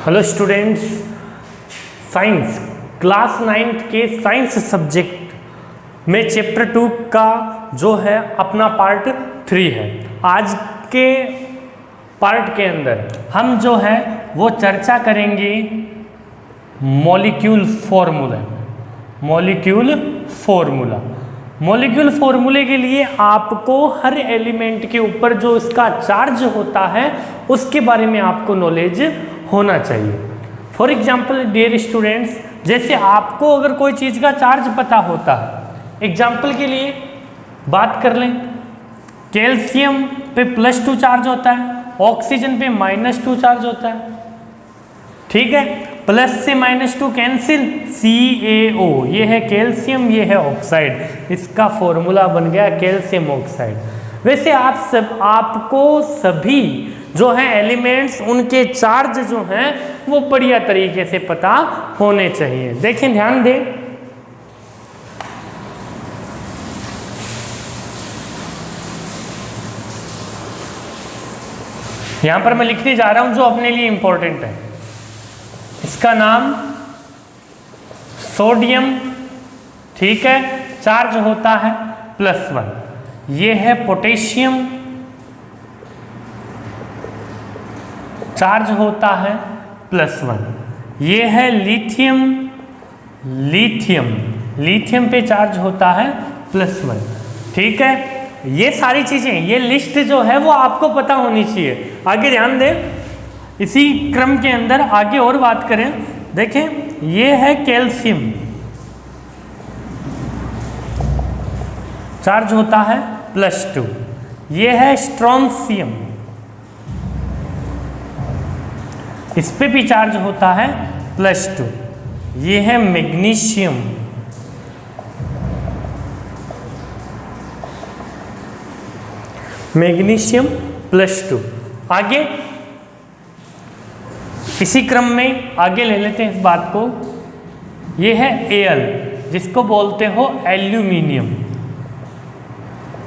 Hello students, science class 9th के science subject में chapter 2 का जो है अपना पार्ट 3 है। आज के पार्ट के अंदर हम जो है वो चर्चा करेंगे मॉलिक्यूल फॉर्मूले के लिए आपको हर एलिमेंट के ऊपर जो इसका चार्ज होता है उसके बारे में आपको नॉलेज होना चाहिए। फॉर एग्जाम्पल डियर स्टूडेंट्स, जैसे आपको अगर कोई चीज़ का चार्ज पता होता है, एग्जाम्पल के लिए बात कर लें, कैल्शियम पे +2 चार्ज होता है, ऑक्सीजन पे -2 चार्ज होता है, ठीक है। प्लस से -2 कैंसिल, CaO, ये है कैल्शियम, ये है ऑक्साइड, इसका फॉर्मूला बन गया कैल्शियम ऑक्साइड। वैसे आपको सभी जो है एलिमेंट्स उनके चार्ज जो हैं वो बढ़िया तरीके से पता होने चाहिए। देखें, ध्यान दें, यहां पर मैं लिखने जा रहा हूं जो अपने लिए इंपॉर्टेंट है। इसका नाम सोडियम, ठीक है, चार्ज होता है +1। ये है पोटेशियम, चार्ज होता है +1। ये है लिथियम पे चार्ज होता है +1, ठीक है। ये सारी चीजें, ये लिस्ट जो है वो आपको पता होनी चाहिए। आगे ध्यान दें, इसी क्रम के अंदर आगे और बात करें, देखें, ये है कैल्शियम, चार्ज होता है +2। ये है स्ट्रोंशियम, इस पे भी चार्ज होता है +2। ये है मैग्नीशियम, +2। आगे इसी क्रम में आगे ले लेते हैं इस बात को। ये है Al, जिसको बोलते हो एल्यूमिनियम,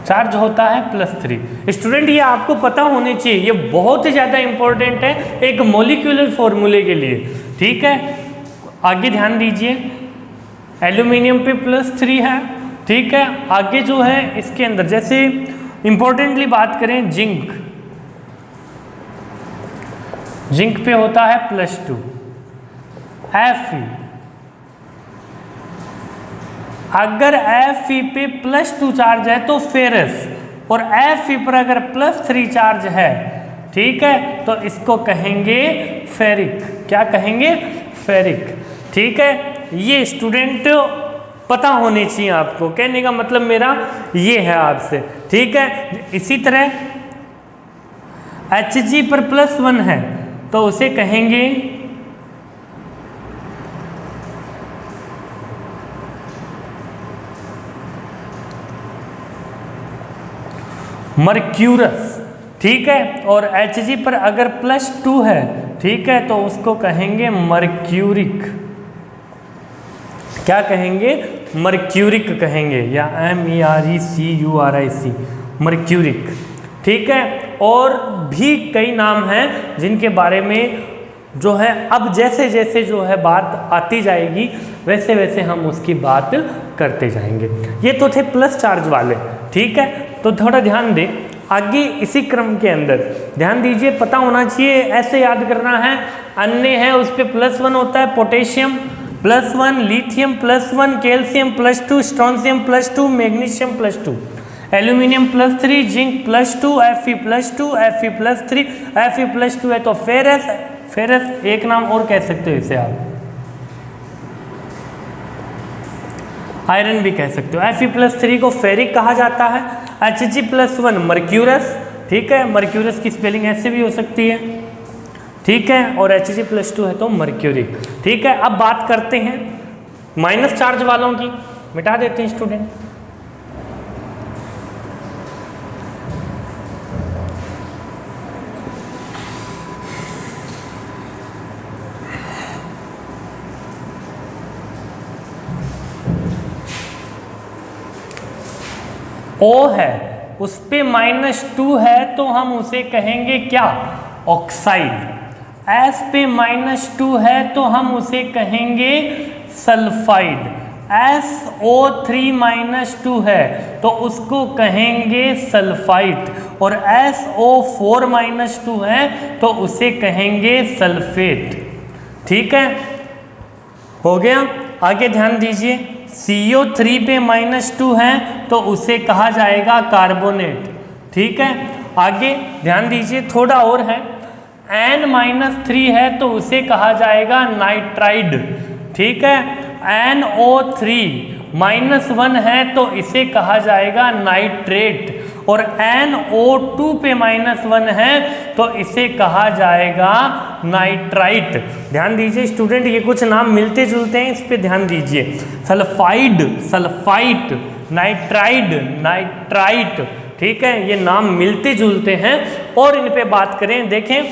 चार्ज होता है +3। स्टूडेंट, ये आपको पता होने चाहिए, ये बहुत ही ज़्यादा इंपॉर्टेंट है एक मॉलिक्यूलर फॉर्मूले के लिए, ठीक है। आगे ध्यान दीजिए, एल्यूमिनियम पे +3 है, ठीक है। आगे जो है इसके अंदर जैसे इंपॉर्टेंटली बात करें, जिंक पे होता है +2। Fe, अगर Fe पे +2 चार्ज है तो फेरस, और Fe पर अगर +3 चार्ज है, ठीक है, तो इसको कहेंगे फेरिक। क्या कहेंगे? फेरिक, ठीक है। ये स्टूडेंट पता होने चाहिए आपको, कहने का मतलब मेरा ये है आपसे, ठीक है। इसी तरह Hg पर +1 है तो उसे कहेंगे मर्क्यूरस, ठीक है। और Hg पर अगर +2 है, ठीक है, तो उसको कहेंगे मर्क्यूरिक। क्या कहेंगे? मर्क्यूरिक कहेंगे, या MERECURIC, मर्क्यूरिक, ठीक है। और भी कई नाम हैं जिनके बारे में जो है अब जैसे जैसे जो है बात आती जाएगी वैसे वैसे हम उसकी बात करते जाएंगे। ये तो थे प्लस चार्ज वाले, ठीक है। तो थोड़ा ध्यान दें, आगे इसी क्रम के अंदर ध्यान दीजिए, पता होना चाहिए, ऐसे याद करना है। अन्य है उस पर +1 होता है, potassium +1, lithium +1, calcium +2, strontium +2, magnesium +2, aluminium +3, zinc +2, Fe +2, Fe +3, Fe +2 है तो फेरस एक नाम और कह सकते हो इसे आप, आयरन भी कह सकते हो। Fe +3 को फेरिक कहा जाता है। Hg +1 मर्क्यूरस, ठीक है, मर्क्यूरस की स्पेलिंग ऐसे भी हो सकती है, ठीक है। और Hg +2 है तो मर्क्यूरिक, ठीक है। अब बात करते हैं माइनस चार्ज वालों की, मिटा देते हैं स्टूडेंट। O है, उस पे -2 है तो हम उसे कहेंगे क्या? ऑक्साइड। S पे -2 है तो हम उसे कहेंगे सल्फाइड। SO3 - 2 है तो उसको कहेंगे सल्फाइट, और SO4 - 2 है तो उसे कहेंगे सल्फेट। ठीक है, हो गया। आगे ध्यान दीजिए, CO3 पे -2 है तो उसे कहा जाएगा कार्बोनेट। ठीक है, आगे ध्यान दीजिए, थोड़ा और है, N-3 है तो उसे कहा जाएगा नाइट्राइड। ठीक है, NO3 - 1 है तो इसे कहा जाएगा नाइट्रेट, और NO2 पे -1 है तो इसे कहा जाएगा नाइट्राइट। ध्यान दीजिए स्टूडेंट, ये कुछ नाम मिलते जुलते हैं, इस पे ध्यान दीजिए। Sulphide, sulphite, nitride, nitrite. ठीक है, ये नाम मिलते जुलते हैं। और इन पे बात करें, देखें,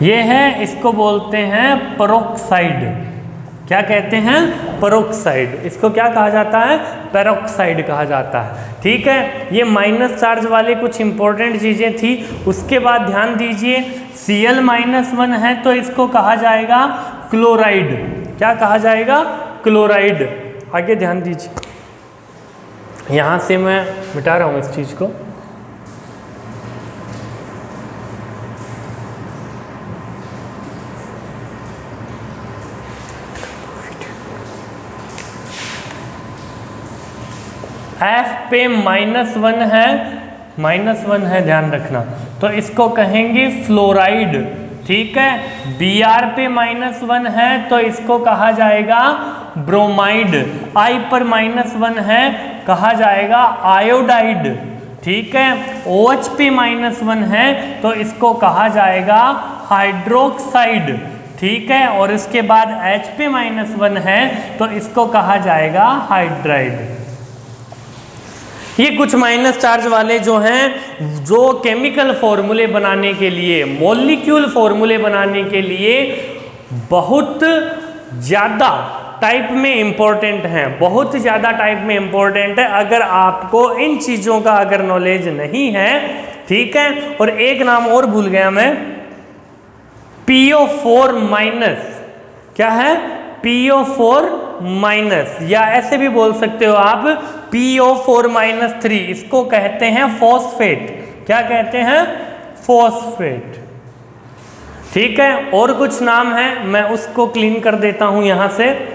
ये है, इसको बोलते हैं पेरोक्साइड। क्या कहते हैं? पेरोक्साइड। इसको क्या कहा जाता है? पेरोक्साइड कहा जाता है। ठीक है, ये माइनस चार्ज वाले कुछ इंपॉर्टेंट चीज़ें थी। उसके बाद ध्यान दीजिए, Cl -1 है तो इसको कहा जाएगा क्लोराइड। क्या कहा जाएगा? क्लोराइड। आगे ध्यान दीजिए, यहाँ से मैं मिटा रहा हूँ इस चीज़ को। F पे -1 है, -1 है, ध्यान रखना, तो इसको कहेंगे फ्लोराइड। ठीक है, Br पे -1 है तो इसको कहा जाएगा ब्रोमाइड। I पर -1 है, कहा जाएगा आयोडाइड। ठीक है, OH पे -1 है तो इसको कहा जाएगा हाइड्रोक्साइड। ठीक है, और इसके बाद H पे -1 है तो इसको कहा जाएगा हाइड्राइड। ये कुछ माइनस चार्ज वाले जो हैं, जो केमिकल फॉर्मूले बनाने के लिए, मॉलिक्यूल फॉर्मूले बनाने के लिए बहुत ज़्यादा टाइप में इम्पोर्टेंट हैं, बहुत ज़्यादा टाइप में इम्पोर्टेंट है। अगर आपको इन चीज़ों का अगर नॉलेज नहीं है, ठीक है, और एक नाम और भूल गया मैं, PO4-, क्या है? PO4-, या ऐसे भी बोल सकते हो आप PO4-3, इसको कहते हैं फॉस्फेट। क्या कहते हैं? फॉस्फेट। ठीक है, और कुछ नाम है, मैं उसको क्लीन कर देता हूं यहां से।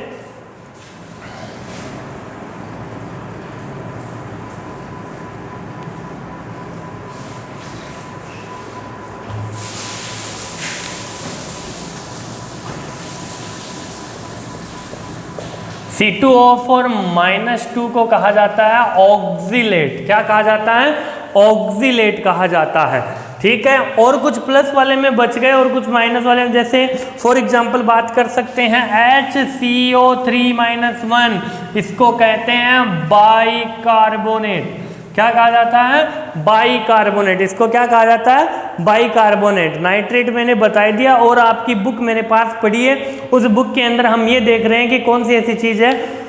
C2O4-2 को कहा जाता है ऑक्जिलेट। क्या कहा जाता है? ऑक्जिलेट कहा जाता है। ठीक है, और कुछ प्लस वाले में बच गए और कुछ माइनस वाले में, जैसे फॉर एग्जांपल बात कर सकते हैं HCO3-1, इसको कहते हैं बाइकार्बोनेट। क्या कहा जाता है? बाइकार्बोनेट। इसको क्या कहा जाता है? बाइकार्बोनेट। नाइट्रेट मैंने बता दिया, और आपकी बुक मेरे पास पड़ी है, उस बुक के अंदर हम ये देख रहे हैं कि कौन सी ऐसी चीज़ है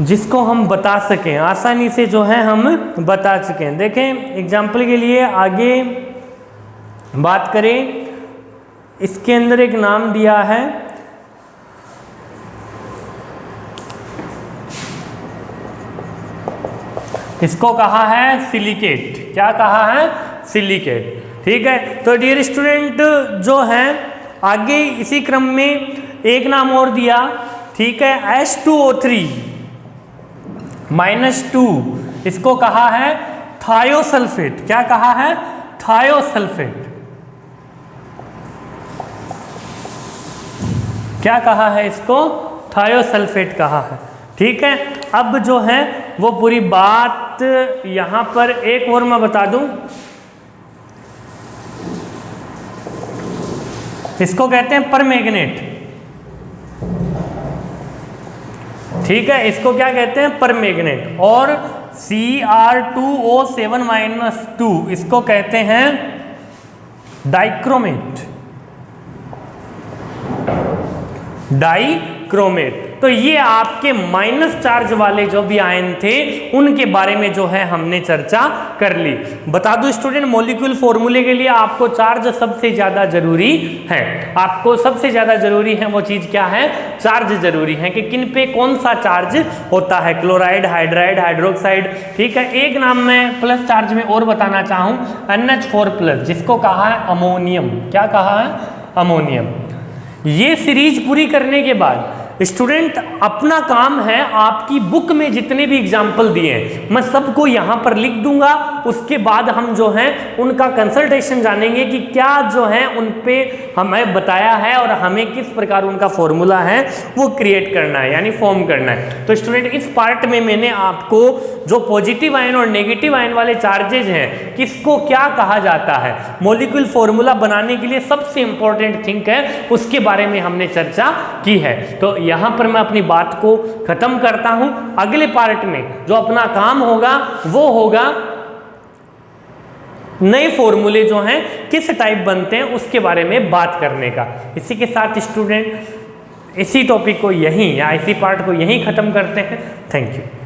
जिसको हम बता सकें, आसानी से जो है हम बता सकें। देखें एग्जाम्पल के लिए आगे बात करें, इसके अंदर एक नाम दिया है, इसको कहा है सिलिकेट। क्या कहा है? सिलिकेट। ठीक है, तो डियर स्टूडेंट जो है, आगे इसी क्रम में एक नाम और दिया। ठीक है, H2O3-2, इसको कहा है थायोसल्फेट। क्या कहा है? थायोसल्फेट। क्या कहा है इसको? थायोसल्फेट कहा है। ठीक है, अब जो है वो पूरी बात यहां पर एक और मैं बता दूं, इसको कहते हैं परमैंगनेट। ठीक है, इसको क्या कहते हैं? परमैंगनेट। और Cr2O7-2, इसको कहते हैं डाइक्रोमेट। डाइक्रोमेट। तो ये आपके माइनस चार्ज वाले जो भी आयन थे उनके बारे में जो है हमने चर्चा कर ली। बता दूं स्टूडेंट, मॉलिक्यूल फॉर्मूले के लिए आपको चार्ज सबसे ज्यादा जरूरी है। आपको सबसे ज्यादा जरूरी है वो चीज क्या है? चार्ज जरूरी है कि किन पे कौन सा चार्ज होता है, क्लोराइड, हाइड्राइड, हाइड्रोक्साइड। ठीक है, एक नाम मैं प्लस चार्ज में और बताना चाहूं, NH4+, जिसको कहा है अमोनियम। क्या कहा है? अमोनियम। ये सीरीज पूरी करने के बाद स्टूडेंट अपना काम है, आपकी बुक में जितने भी एग्जाम्पल दिए हैं मैं सबको यहाँ पर लिख दूंगा। उसके बाद हम जो है उनका कंसल्टेशन जानेंगे कि क्या जो है उन पे हमें बताया है और हमें किस प्रकार उनका फॉर्मूला है वो क्रिएट करना है, यानी फॉर्म करना है। तो स्टूडेंट इस पार्ट में मैंने आपको जो पॉजिटिव आयन और नेगेटिव आयन वाले चार्जेज हैं किसको क्या कहा जाता है, मॉलिक्यूल फॉर्मूला बनाने के लिए सबसे इंपॉर्टेंट थिंग है, उसके बारे में हमने चर्चा की है। तो यहां पर मैं अपनी बात को खत्म करता हूं। अगले पार्ट में जो अपना काम होगा वो होगा नए फॉर्मूले जो हैं किस टाइप बनते हैं उसके बारे में बात करने का। इसी के साथ स्टूडेंट इसी टॉपिक को यहीं या इसी पार्ट को यहीं खत्म करते हैं। Thank you.